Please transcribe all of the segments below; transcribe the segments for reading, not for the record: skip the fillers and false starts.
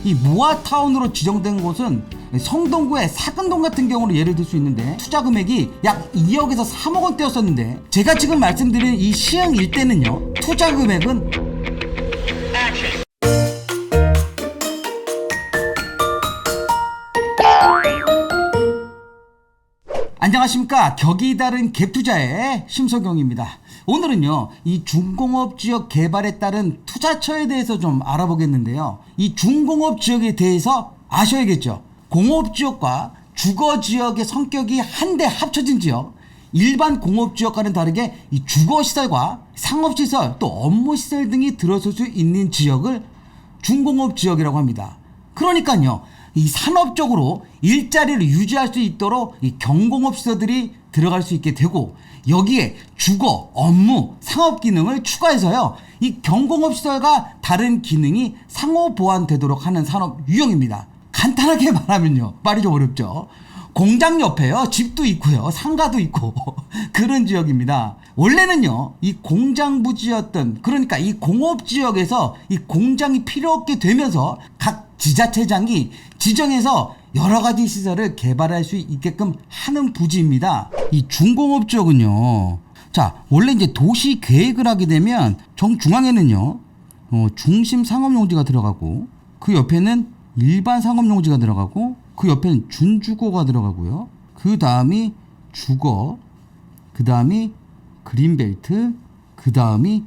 이 모아타운으로 지정된 곳은 성동구의 사근동 같은 경우로 예를 들 수 있는데 투자 금액이 약 2억에서 3억 원대였었는데 제가 지금 말씀드린 이 시흥 일대는요 투자 금액은 안녕하십니까. 격이 다른 갭투자의 심석영입니다. 오늘은요 이 중공업지역 개발에 따른 투자처에 대해서 좀 알아보겠는데요. 이 중공업지역에 대해서 아셔야겠죠. 공업지역과 주거지역의 성격이 한데 합쳐진 지역, 일반 공업지역과는 다르게 이 주거시설과 상업시설 또 업무시설 등이 들어설 수 있는 지역을 중공업지역이라고 합니다. 그러니까요 이 산업적으로 일자리를 유지할 수 있도록 이 경공업시설들이 들어갈 수 있게 되고 여기에 주거, 업무, 상업 기능을 추가해서요 이 경공업시설과 다른 기능이 상호 보완되도록 하는 산업 유형입니다. 간단하게 말하면요 말이 좀 어렵죠. 공장 옆에요 집도 있고요 상가도 있고 그런 지역입니다. 원래는요 이 공장 부지였던 그러니까 이 공업지역에서 이 공장이 필요 없게 되면서 각 지자체장이 지정해서 여러 가지 시설을 개발할 수 있게끔 하는 부지입니다. 이 중공업지역은요 자 원래 이제 도시 계획을 하게 되면 정중앙에는요 중심 상업용지가 들어가고 그 옆에는 일반 상업용지가 들어가고 그 옆에는 준주거가 들어가고요. 그 다음이 주거, 그 다음이 그린벨트, 그 다음이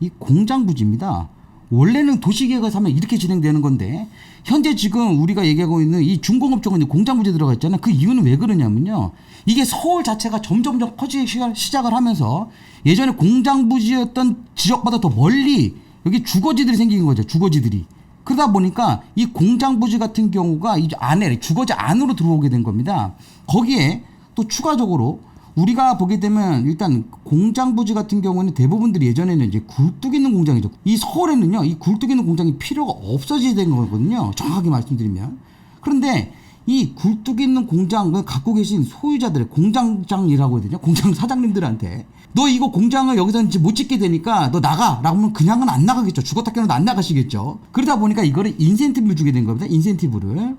이 공장부지입니다. 원래는 도시계획에서 하면 이렇게 진행되는 건데 현재 지금 우리가 얘기하고 있는 이 중공업지역은 공장부지 들어가 있잖아요. 그 이유는 왜 그러냐면요. 이게 서울 자체가 점점점 커지기 시작을 하면서 예전에 공장부지였던 지역보다 더 멀리 여기 주거지들이 생긴 거죠. 주거지들이. 그러다 보니까 이 공장부지 같은 경우가 이 안에 주거지 안으로 들어오게 된 겁니다. 거기에 또 추가적으로 우리가 보게 되면 일단 공장부지 같은 경우는 대부분들이 예전에는 이제 굴뚝 있는 공장이죠. 이 서울에는요 이 굴뚝 있는 공장이 필요가 없어지게 된 거거든요. 정확하게 말씀드리면. 그런데 이 굴뚝 있는 공장을 갖고 계신 소유자들의 공장장이라고 해야 되죠. 공장 사장님들한테 너 이거 공장을 여기서 이제 못 짓게 되니까 너 나가 라고 하면 그냥은 안 나가겠죠. 죽었다 깨어나도 안 나가시겠죠. 그러다 보니까 이거를 인센티브를 주게 된 겁니다. 인센티브를.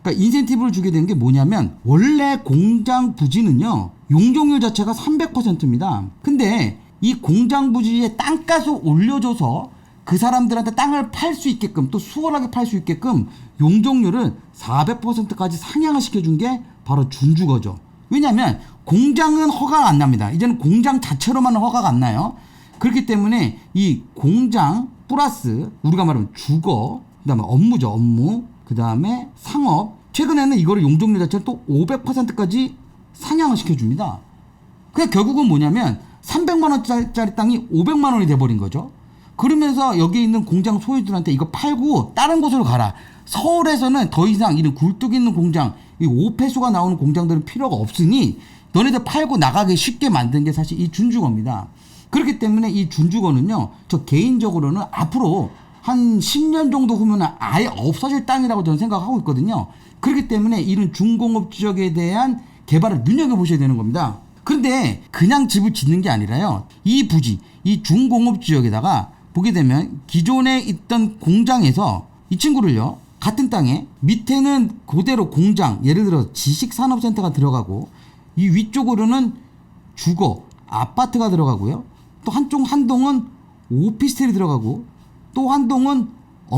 그러니까 인센티브를 주게 된 게 뭐냐면 원래 공장 부지는요 용적률 자체가 300%입니다. 근데 이 공장 부지에 땅값을 올려줘서 그 사람들한테 땅을 팔 수 있게끔 또 수월하게 팔 수 있게끔 용적률을 400%까지 상향을 시켜준 게 바로 준주거죠. 왜냐하면 공장은 허가가 안 납니다. 이제는 공장 자체로만 허가가 안 나요. 그렇기 때문에 이 공장 플러스 우리가 말하면 주거, 그 다음에 업무죠. 업무, 그 다음에 상업. 최근에는 이거를 용적률 자체를 또 500%까지 상향을 시켜줍니다. 그게 결국은 뭐냐면 300만 원짜리 땅이 500만 원이 돼버린 거죠. 그러면서 여기 있는 공장 소유주들한테 이거 팔고 다른 곳으로 가라. 서울에서는 더 이상 이런 굴뚝 있는 공장, 이 오폐수가 나오는 공장들은 필요가 없으니 너네들 팔고 나가기 쉽게 만든 게 사실 이 준주거입니다. 그렇기 때문에 이 준주거는요, 저 개인적으로는 앞으로 한 10년 정도 후면 아예 없어질 땅이라고 저는 생각하고 있거든요. 그렇기 때문에 이런 중공업 지역에 대한 개발을 눈여겨보셔야 되는 겁니다. 그런데 그냥 집을 짓는 게 아니라요. 이 부지, 이 중공업 지역에다가 보게 되면 기존에 있던 공장에서 이 친구를요. 같은 땅에 밑에는 그대로 공장, 예를 들어 지식산업센터가 들어가고 이 위쪽으로는 주거, 아파트가 들어가고요. 또 한 동은 오피스텔이 들어가고 또 한 동은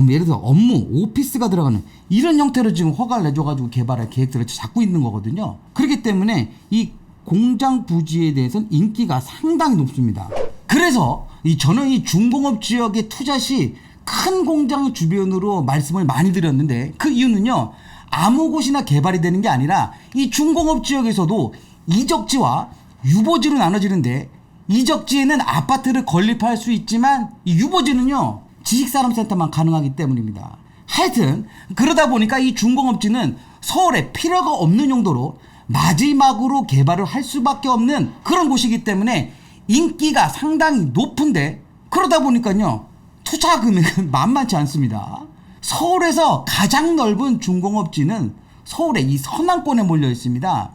예를 들어 업무, 오피스가 들어가는 이런 형태로 지금 허가를 내줘가지고 개발할 계획들을 잡고 있는 거거든요. 그렇기 때문에 이 공장 부지에 대해서는 인기가 상당히 높습니다. 그래서 저는 이 중공업 지역에 투자 시 큰 공장 주변으로 말씀을 많이 드렸는데 그 이유는요. 아무 곳이나 개발이 되는 게 아니라 이 중공업 지역에서도 이적지와 유보지로 나눠지는데 이적지에는 아파트를 건립할 수 있지만 이 유보지는요. 지식산업센터만 가능하기 때문입니다. 하여튼 그러다 보니까 이 중공업지는 서울에 필요가 없는 용도로 마지막으로 개발을 할 수밖에 없는 그런 곳이기 때문에 인기가 상당히 높은데 그러다 보니까요. 투자 금액은 만만치 않습니다. 서울에서 가장 넓은 중공업지는 서울의 이 서남권에 몰려 있습니다.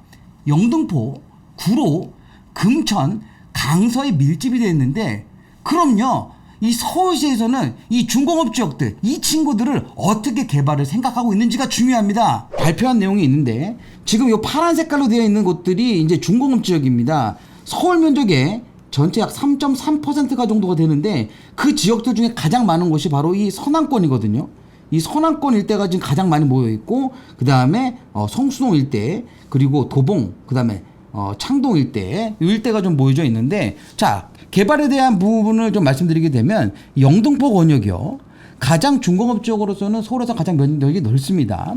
영등포, 구로, 금천, 강서에 밀집이 되어 있는데 그럼요. 이 서울시에서는 이 중공업 지역들, 이 친구들을 어떻게 개발을 생각하고 있는지가 중요합니다. 발표한 내용이 있는데 지금 이 파란 색깔로 되어 있는 곳들이 이제 중공업 지역입니다. 서울 면적의 전체 약 3.3%가 정도가 되는데 그 지역들 중에 가장 많은 곳이 바로 이 서남권이거든요. 이 서남권 일대가 지금 가장 많이 모여 있고, 그 다음에 성수동 일대, 그리고 도봉, 그 다음에 창동 일대, 이 일대가 좀 모여져 있는데, 자, 개발에 대한 부분을 좀 말씀드리게 되면 영등포 권역이요, 가장 중공업 지역으로서는 서울에서 가장 면적이 넓습니다.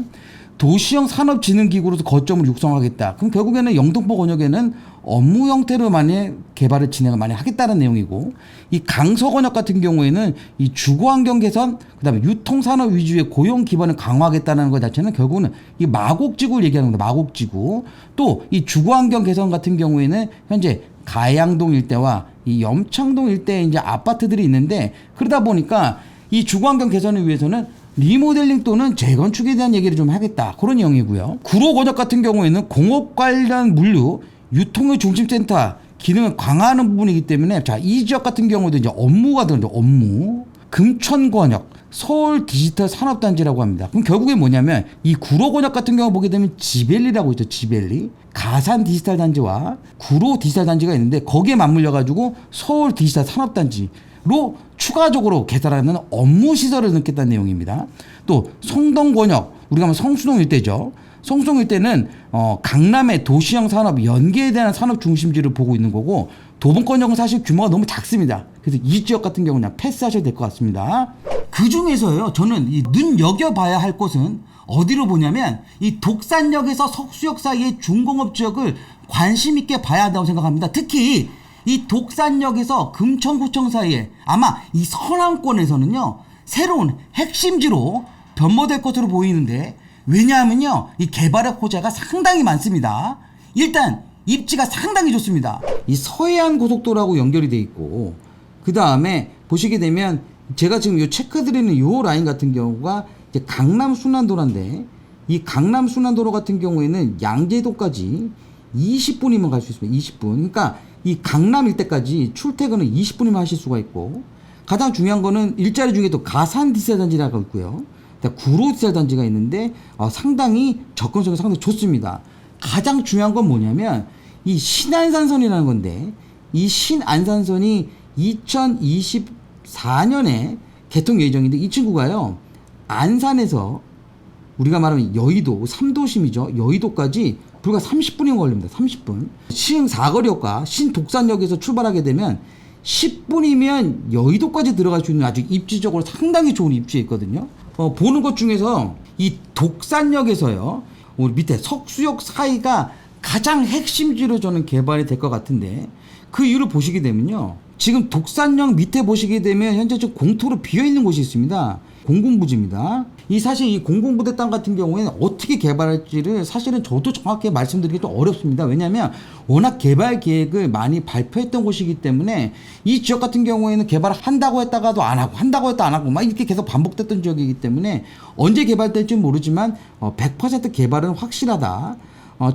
도시형 산업진흥기구로서 거점을 육성하겠다. 그럼 결국에는 영등포 권역에는 업무 형태로 많이 개발을 진행을 많이 하겠다는 내용이고, 이 강서 권역 같은 경우에는 이 주거환경 개선, 그다음에 유통산업 위주의 고용 기반을 강화하겠다는 것 자체는 결국은 이 마곡지구를 얘기하는 겁니다. 마곡지구. 또 이 주거환경 개선 같은 경우에는 현재 가양동 일대와 이 염창동 일대에 이제 아파트들이 있는데, 그러다 보니까 이 주거환경 개선을 위해서는 리모델링 또는 재건축에 대한 얘기를 좀 하겠다, 그런 내용이고요. 구로 권역 같은 경우에는 공업 관련 물류 유통의 중심센터 기능을 강화하는 부분이기 때문에, 자, 이 지역 같은 경우도 이제 업무가 들어죠. 업무. 금천 권역 서울 디지털 산업단지라고 합니다. 그럼 결국에 뭐냐면 이 구로 권역 같은 경우 보게 되면 지벨리라고 있죠. 지벨리. 가산 디지털 단지와 구로 디지털 단지가 있는데, 거기에 맞물려 가지고 서울 디지털 산업단지 로 추가적으로 개설하는 업무 시설을 넣겠다는 내용입니다. 또 성동 권역, 우리가 하면 성수동 일대죠. 성수동 일대는 강남의 도시형 산업 연계에 대한 산업 중심지를 보고 있는 거고, 도봉 권역은 사실 규모가 너무 작습니다. 그래서 이 지역 같은 경우는 그냥 패스하셔도 될 것 같습니다. 그 중에서요, 저는 이 눈여겨봐야 할 곳은 어디로 보냐면 이 독산역에서 석수역 사이의 중공업 지역을 관심 있게 봐야 한다고 생각합니다. 특히 이 독산역에서 금천구청 사이에 아마 이 서남권에서는요, 새로운 핵심지로 변모될 것으로 보이는데, 왜냐하면요, 이 개발의 호재가 상당히 많습니다. 일단 입지가 상당히 좋습니다. 이 서해안 고속도로하고 연결이 돼 있고, 그 다음에 보시게 되면 제가 지금 요 체크드리는 요 라인 같은 경우가 이제 강남 순환도로인데, 이 강남 순환도로 같은 경우에는 양재도까지 20분이면 갈 수 있습니다. 20분. 그러니까 이 강남 일대까지 출퇴근은 20분이면 하실 수가 있고, 가장 중요한 거는 일자리 중에도 가산 디지털 단지라고 있고요, 구로 디지털 단지가 있는데 상당히 접근성이 상당히 좋습니다. 가장 중요한 건 뭐냐면 이 신안산선이라는 건데, 이 신안산선이 2024년에 개통 예정인데, 이 친구가요, 안산에서 우리가 말하면 여의도 3도심이죠. 여의도까지 불과 30분이 걸립니다. 30분. 시흥 사거리역과 신독산역에서 출발하게 되면 10분이면 여의도까지 들어갈 수 있는 아주 입지적으로 상당히 좋은 입지에 있거든요. 보는 것 중에서 이 독산역에서요, 우리 밑에 석수역 사이가 가장 핵심지로 저는 개발이 될 것 같은데, 그 이유를 보시게 되면요, 지금 독산역 밑에 보시게 되면 현재 좀 공터로 비어있는 곳이 있습니다. 공군부지입니다. 이 사실 이 공군부대 땅 같은 경우에는 어떻게 개발할지를 사실은 저도 정확히 말씀드리기 좀 어렵습니다. 왜냐하면 워낙 개발 계획을 많이 발표했던 곳이기 때문에, 이 지역 같은 경우에는 개발한다고 했다가도 안 하고, 한다고 했다 안 하고 막 이렇게 계속 반복됐던 지역이기 때문에 언제 개발될지 모르지만 100% 개발은 확실하다.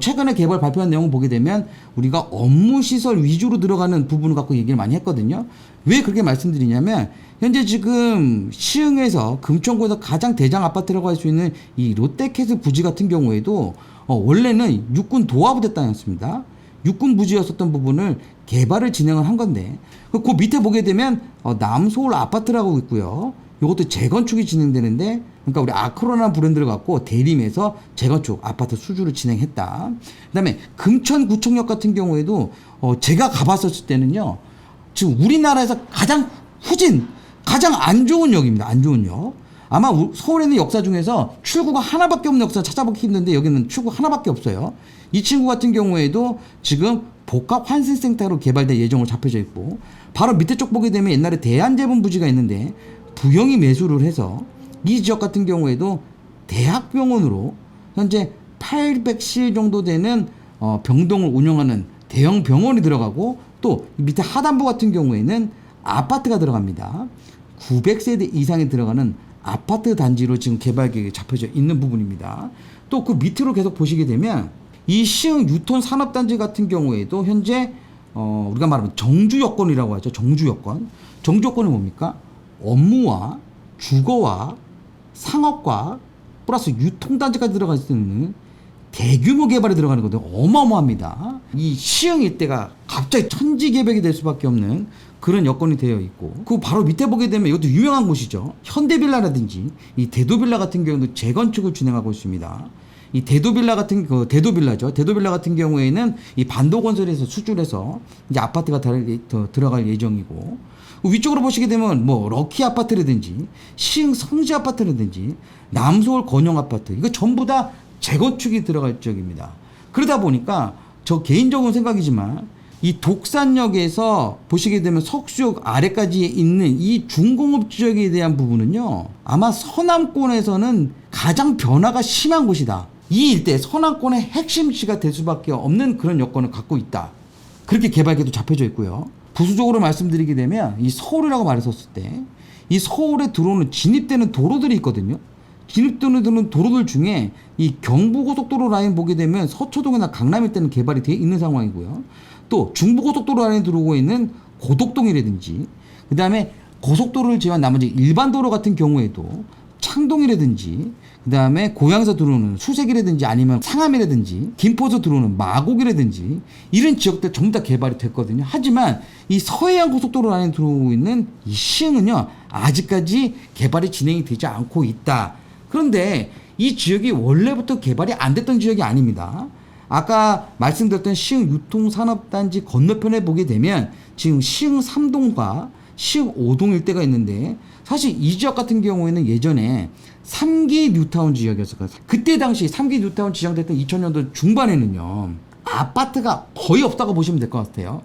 최근에 개발 발표한 내용을 보게 되면 우리가 업무 시설 위주로 들어가는 부분을 갖고 얘기를 많이 했거든요. 왜 그렇게 말씀드리냐면, 현재 지금 시흥에서 금천구에서 가장 대장 아파트라고 할 수 있는 이 롯데캐슬 부지 같은 경우에도 원래는 육군 도하부대 땅이었습니다. 육군 부지였었던 부분을 개발을 진행을 한 건데, 그 밑에 보게 되면 남서울 아파트라고 있고요. 이것도 재건축이 진행되는데, 그러니까 우리 아크로라는 브랜드를 갖고 대림에서 재건축 아파트 수주를 진행했다. 그다음에 금천구청역 같은 경우에도 제가 가봤었을 때는요, 지금 우리나라에서 가장 후진, 가장 안 좋은 역입니다. 안 좋은 역. 아마 서울에 있는 역사 중에서 출구가 하나밖에 없는 역사 찾아보기 힘든데, 여기는 출구 하나밖에 없어요. 이 친구 같은 경우에도 지금 복합환승센터로 개발될 예정으로 잡혀져 있고, 바로 밑에 쪽 보게 되면 옛날에 대한제본 부지가 있는데 부영이 매수를 해서 이 지역 같은 경우에도 대학병원으로 현재 800실 정도 되는 병동을 운영하는 대형 병원이 들어가고, 또 밑에 하단부 같은 경우에는 아파트가 들어갑니다. 900세대 이상이 들어가는 아파트 단지로 지금 개발 계획이 잡혀져 있는 부분입니다. 또 그 밑으로 계속 보시게 되면 이 시흥 유톤 산업단지 같은 경우에도 현재 우리가 말하면 정주 여건이라고 하죠. 정주 여건. 정주 여건은 뭡니까? 업무와 주거와 상업과 플러스 유통단지까지 들어갈 수 있는 대규모 개발이 들어가는 거거든요. 어마어마합니다. 이 시흥 일대가 갑자기 천지개벽이 될 수밖에 없는 그런 여건이 되어 있고, 그 바로 밑에 보게 되면 이것도 유명한 곳이죠. 현대빌라라든지 이 대도빌라 같은 경우도 재건축을 진행하고 있습니다. 이 대도빌라 같은 대도빌라죠. 대도빌라 같은 경우에는 이 반도건설에서 수출해서 이제 아파트가 들어갈 예정이고, 위쪽으로 보시게 되면 뭐 럭키 아파트라든지 시흥 성지 아파트라든지 남서울 건영 아파트, 이거 전부 다 재건축이 들어갈 지역입니다. 그러다 보니까 저 개인적인 생각이지만 이 독산역에서 보시게 되면 석수역 아래까지 있는 이 중공업 지역에 대한 부분은요, 아마 서남권에서는 가장 변화가 심한 곳이다. 이 일대 서남권의 핵심지가 될 수밖에 없는 그런 여건을 갖고 있다. 그렇게 개발계도 잡혀져 있고요. 부수적으로 말씀드리게 되면 이 서울이라고 말했었을 때 이 서울에 들어오는 진입되는 도로들이 있거든요. 진입되는 도로들 중에 이 경부고속도로 라인 보게 되면 서초동이나 강남 일대는 개발이 되어 있는 상황이고요. 또 중부고속도로 라인에 들어오고 있는 고덕동이라든지, 그 다음에 고속도로를 제외한 나머지 일반 도로 같은 경우에도 창동이라든지, 그 다음에 고양에서 들어오는 수색이라든지 아니면 상암이라든지 김포에서 들어오는 마곡이라든지 이런 지역들 전부 다 개발이 됐거든요. 하지만 이 서해안 고속도로 라인에 들어오고 있는 이 시흥은요, 아직까지 개발이 진행이 되지 않고 있다. 그런데 이 지역이 원래부터 개발이 안 됐던 지역이 아닙니다. 아까 말씀드렸던 시흥 유통산업단지 건너편에 보게 되면 지금 시흥 3동과 시흥 5동 일대가 있는데, 사실 이 지역 같은 경우에는 예전에 3기 뉴타운 지역이었을 거예요. 그때 당시 3기 뉴타운 지정됐던 2000년도 중반에는요, 아파트가 거의 없다고 보시면 될 것 같아요.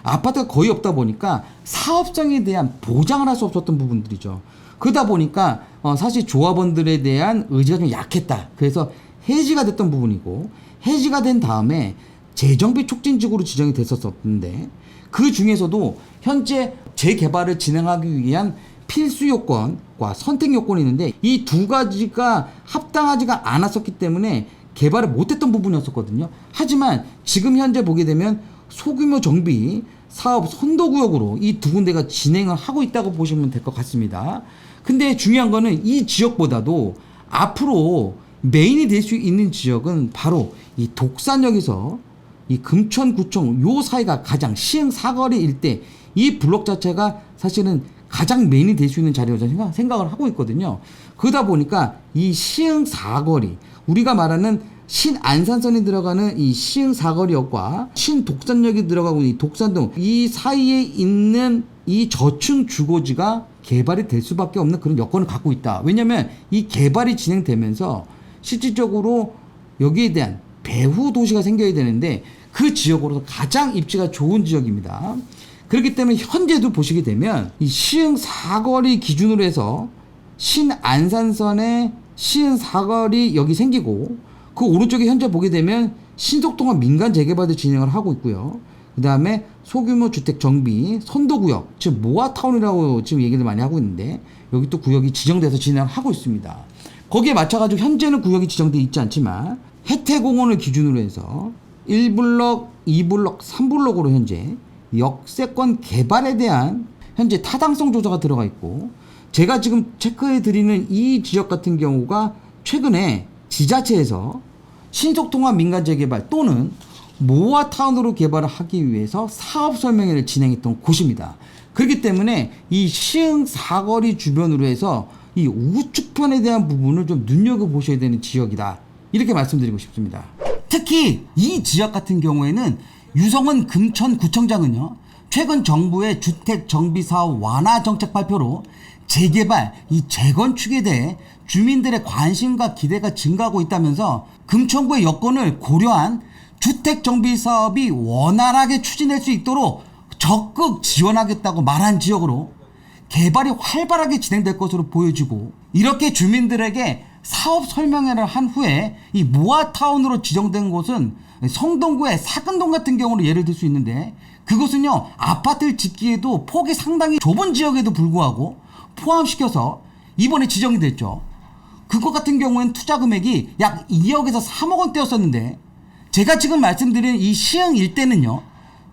아파트가 거의 없다 보니까 사업성에 대한 보장을 할 수 없었던 부분들이죠. 그러다 보니까 사실 조합원들에 대한 의지가 좀 약했다. 그래서 해지가 됐던 부분이고, 해지가 된 다음에 재정비 촉진지구로 지정이 됐었는데, 그 중에서도 현재 재개발을 진행하기 위한 필수 요건과 선택 요건이 있는데, 이 두 가지가 합당하지가 않았었기 때문에 개발을 못했던 부분이었었거든요. 하지만 지금 현재 보게 되면 소규모 정비 사업 선도구역으로 이 두 군데가 진행을 하고 있다고 보시면 될 것 같습니다. 근데 중요한 거는 이 지역보다도 앞으로 메인이 될 수 있는 지역은 바로 이 독산역에서 이 금천구청 요 사이가 가장 시흥 사거리 일대, 이 블록 자체가 사실은 가장 메인이 될 수 있는 자리라고 생각을 하고 있거든요. 그러다 보니까 이 시흥 사거리, 우리가 말하는 신안산선이 들어가는 이 시흥 사거리역과 신독산역이 들어가고 있는 이 독산동, 이 사이에 있는 이 저층 주거지가 개발이 될 수밖에 없는 그런 여건을 갖고 있다. 왜냐하면 이 개발이 진행되면서 실질적으로 여기에 대한 배후 도시가 생겨야 되는데, 그 지역으로서 가장 입지가 좋은 지역입니다. 그렇기 때문에 현재도 보시게 되면 이 시흥 사거리 기준으로 해서 신안산선에 시흥 사거리 역이 생기고, 그 오른쪽에 현재 보게 되면 신속통합 민간 재개발도 진행을 하고 있고요. 그 다음에 소규모 주택 정비 선도구역, 즉 모아타운이라고 지금 얘기를 많이 하고 있는데, 여기 또 구역이 지정돼서 진행을 하고 있습니다. 거기에 맞춰가지고 현재는 구역이 지정되어 있지 않지만 혜태공원을 기준으로 해서 1블럭, 2블럭, 3블럭으로 현재 역세권 개발에 대한 현재 타당성 조사가 들어가 있고, 제가 지금 체크해 드리는 이 지역 같은 경우가 최근에 지자체에서 신속통합 민간 재개발 또는 모아타운으로 개발을 하기 위해서 사업 설명회를 진행했던 곳입니다. 그렇기 때문에 이 시흥 사거리 주변으로 해서 이 우측편에 대한 부분을 좀 눈여겨보셔야 되는 지역이다, 이렇게 말씀드리고 싶습니다. 특히 이 지역 같은 경우에는 유성은 금천구청장은요, 최근 정부의 주택 정비 사업 완화 정책 발표로 재개발, 이 재건축에 대해 주민들의 관심과 기대가 증가하고 있다면서 금천구의 여건을 고려한 주택 정비 사업이 원활하게 추진될 수 있도록 적극 지원하겠다고 말한 지역으로 개발이 활발하게 진행될 것으로 보여지고, 이렇게 주민들에게 사업 설명회를 한 후에 이 모아타운으로 지정된 곳은 성동구의 사근동 같은 경우로 예를 들 수 있는데, 그곳은요 아파트를 짓기에도 폭이 상당히 좁은 지역에도 불구하고 포함시켜서 이번에 지정이 됐죠. 그것 같은 경우에는 투자 금액이 약 2억에서 3억 원대였었는데, 제가 지금 말씀드린 이 시흥 일대는요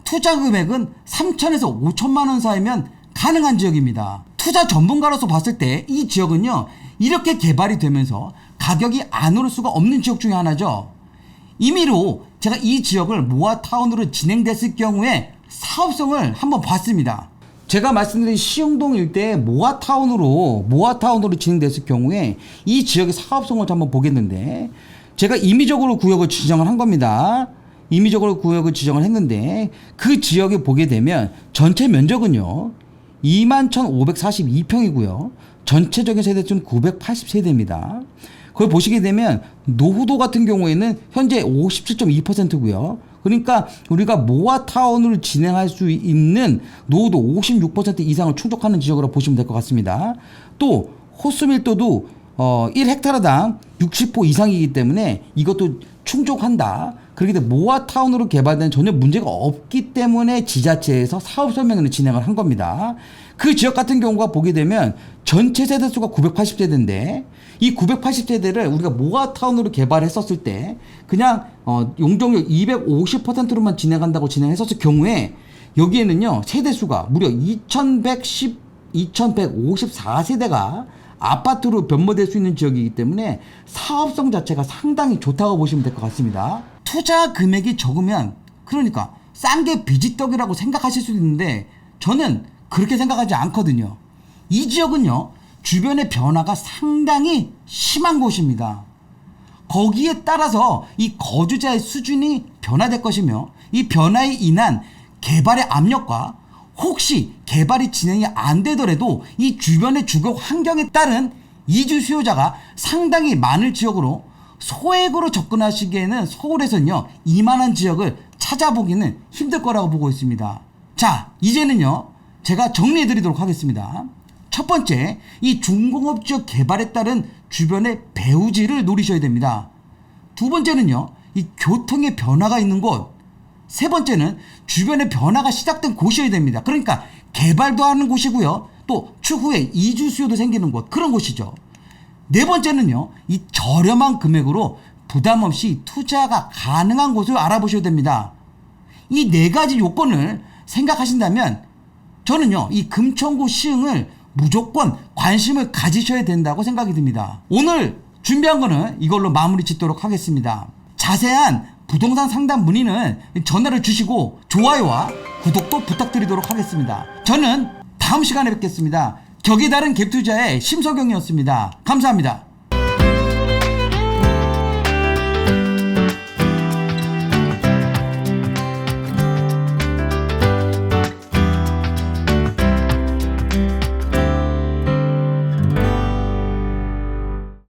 투자 금액은 3천에서 5천만 원 사이면 가능한 지역입니다. 투자 전문가로서 봤을 때 이 지역은요, 이렇게 개발이 되면서 가격이 안 오를 수가 없는 지역 중에 하나죠. 임의로 제가 이 지역을 모아타운으로 진행됐을 경우에 사업성을 한번 봤습니다. 제가 말씀드린 시흥동 일대의 모아타운으로 진행됐을 경우에 이 지역의 사업성을 한번 보겠는데, 제가 임의적으로 구역을 지정을 한 겁니다. 임의적으로 구역을 지정을 했는데, 그 지역에 보게 되면 전체 면적은요 21,542평이고요 전체적인 세대수는 980세대입니다. 그걸 보시게 되면 노후도 같은 경우에는 현재 57.2%고요. 그러니까 우리가 모아타운을 진행할 수 있는 노후도 56% 이상을 충족하는 지역으로 보시면 될 것 같습니다. 또 호수 밀도도 1헥타르당 60호 이상이기 때문에 이것도 충족한다. 그렇기 때문에 모아타운으로 개발된 전혀 문제가 없기 때문에 지자체에서 사업 설명회를 진행을 한 겁니다. 그 지역 같은 경우가 보게 되면 전체 세대수가 980세대인데 이 980세대를 우리가 모아타운으로 개발했었을 때 그냥 용적률 250%로만 진행한다고 진행했었을 경우에 여기에는요 세대수가 무려 2154세대가 아파트로 변모될 수 있는 지역이기 때문에 사업성 자체가 상당히 좋다고 보시면 될 것 같습니다. 투자 금액이 적으면 그러니까 싼 게 비지떡이라고 생각하실 수도 있는데 저는 그렇게 생각하지 않거든요. 이 지역은요 주변의 변화가 상당히 심한 곳입니다. 거기에 따라서 이 거주자의 수준이 변화될 것이며 이 변화에 인한 개발의 압력과 혹시 개발이 진행이 안 되더라도 이 주변의 주거 환경에 따른 이주 수요자가 상당히 많을 지역으로 소액으로 접근하시기에는 서울에서는요 이만한 지역을 찾아보기는 힘들 거라고 보고 있습니다. 자, 이제는요 제가 정리해 드리도록 하겠습니다. 첫 번째, 이 중공업지역 개발에 따른 주변의 배후지를 노리셔야 됩니다. 두 번째는요 이 교통의 변화가 있는 곳, 세 번째는 주변에 변화가 시작된 곳이어야 됩니다. 그러니까 개발도 하는 곳이고요 또 추후에 이주 수요도 생기는 곳, 그런 곳이죠. 네 번째는요 이 저렴한 금액으로 부담 없이 투자가 가능한 곳을 알아보셔야 됩니다. 이 네 가지 요건을 생각하신다면 저는요 이 금천구 시흥을 무조건 관심을 가지셔야 된다고 생각이 듭니다. 오늘 준비한 거는 이걸로 마무리 짓도록 하겠습니다. 자세한 부동산 상담 문의는 전화를 주시고 좋아요와 구독도 부탁드리도록 하겠습니다. 저는 다음 시간에 뵙겠습니다. 격이 다른 갭투자의 심석영이었습니다. 감사합니다.